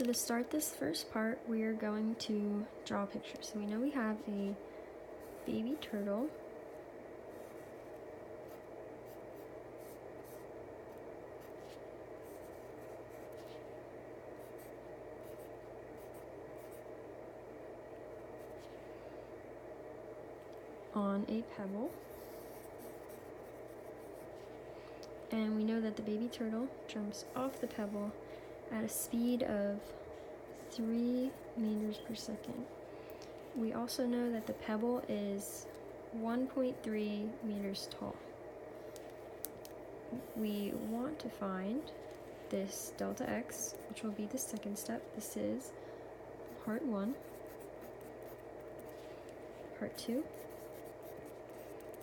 So to start this first part, we are going to draw a picture. So we know we have a baby turtle. On a pebble. And we know that the baby turtle jumps off the pebble at a speed of 3 meters per second. We also know that the pebble is 1.3 meters tall. We want to find this delta x, which will be the second step. This is part 1. Part 2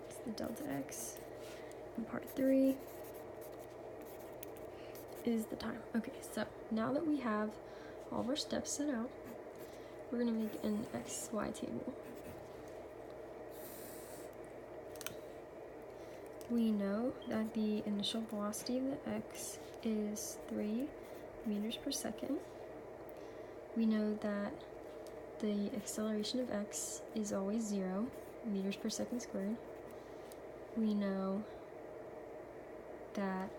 is the delta x. And part 3 is the time. Okay, so now that we have all of our steps set out, we're going to make an XY table. We know that the initial velocity of the x is 3 meters per second. We know that the acceleration of x is always 0 meters per second squared. We know that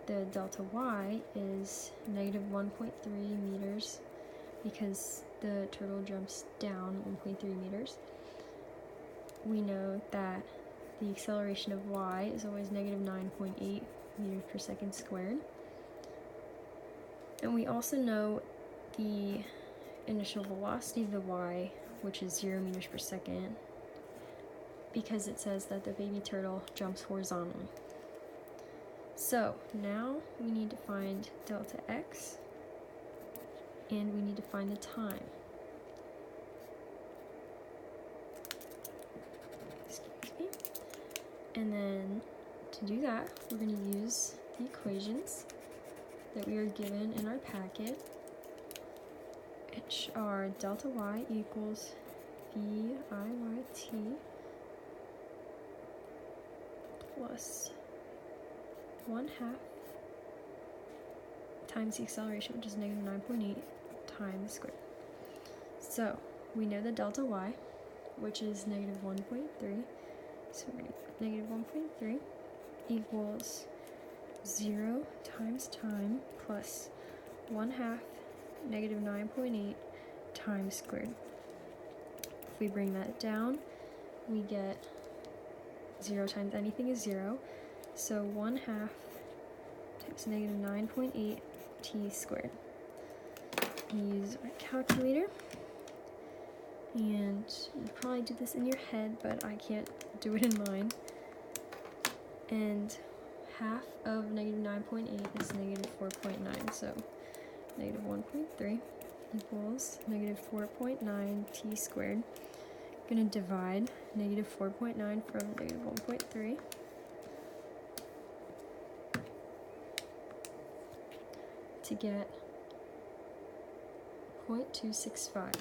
the delta y is negative 1.3 meters because the turtle jumps down 1.3 meters. We know that the acceleration of y is always negative 9.8 meters per second squared. And we also know the initial velocity of the y, which is 0 meters per second, because it says that the baby turtle jumps horizontally. So now we need to find delta x, and we need to find the time. Excuse me. And then to do that, we're going to use the equations that we are given in our packet, which are delta y equals VIYT plus 1/2 times the acceleration, which is negative 9.8 times squared. So we know the delta y, which is negative 1.3. So we're going to negative 1.3 equals 0 times time plus 1/2 negative 9.8 times squared. If we bring that down, we get 0 times anything is 0. So 1/2 times negative 9.8 t squared. We use our calculator, and you probably do this in your head, but I can't do it in mine. And half of negative 9.8 is negative 4.9, so negative 1.3 equals negative 4.9 t squared. I'm going to divide negative 4.9 from negative 1.3. to get 0.265,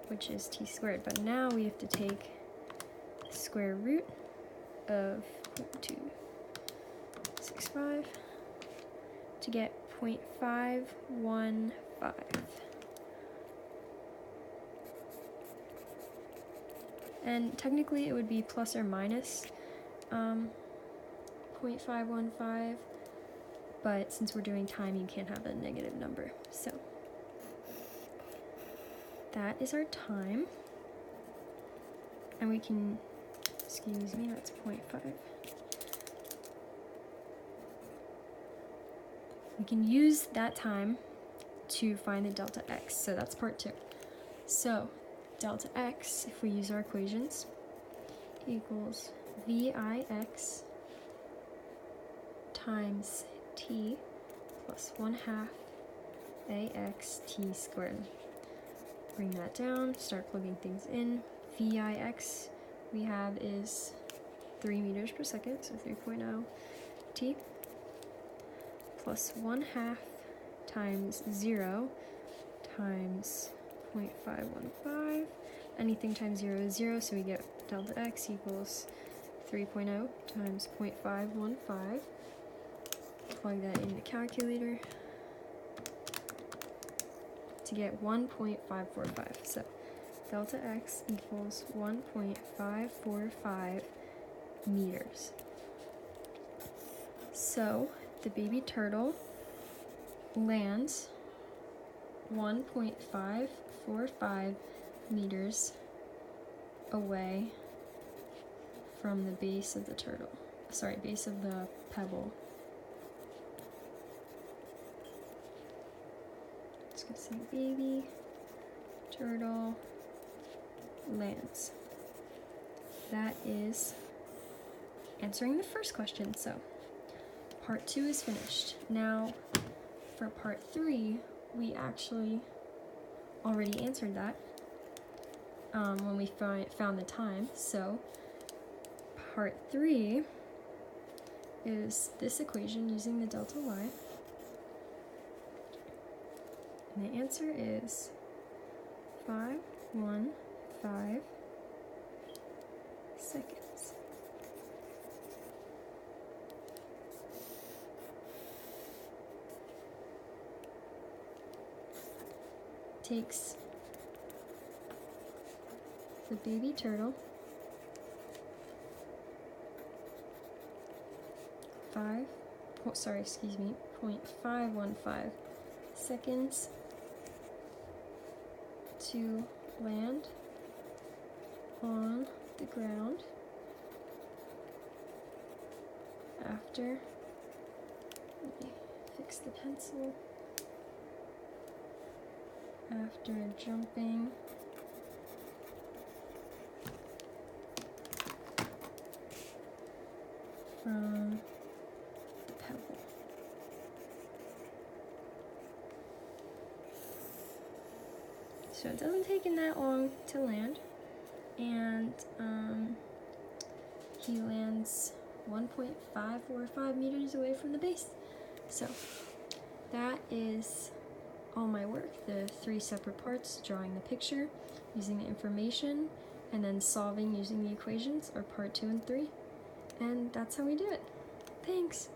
which is t squared. But now we have to take the square root of 0.265 to get 0.515. And technically it would be plus or minus 0.515, but since we're doing time, you can't have a negative number. So that is our time, and we can, excuse me, that's 0.5. We can use that time to find the delta x, so that's part 2. So delta x, if we use our equations, equals VIX times t plus 1/2 AX t squared. Bring that down, start plugging things in. VIX we have is 3 meters per second, so 3.0 t plus 1/2 times 0 times 0.515. Anything times 0 is 0, so we get delta x equals 3.0 times 0.515 plug that in the calculator to get 1.545. So delta x equals 1.545 meters. So the baby turtle lands 1.545 meters away from the base of the turtle. Sorry, base of the pebble. Just gonna say baby turtle lands. That is answering the first question. So part 2 is finished. Now for part 3, we actually already answered that when we found the time. So part 3 is this equation using the delta y. And the answer is 515 seconds. Takes the baby turtle 0.515 seconds to land on the ground after, let me fix the pencil, after jumping from the pebble. So it doesn't take him that long to land, and he lands 1.545 meters away from the base. So that is all my work, the 3 separate parts: drawing the picture, using the information, and then solving using the equations, are part 2 and 3. And that's how we do it. Thanks!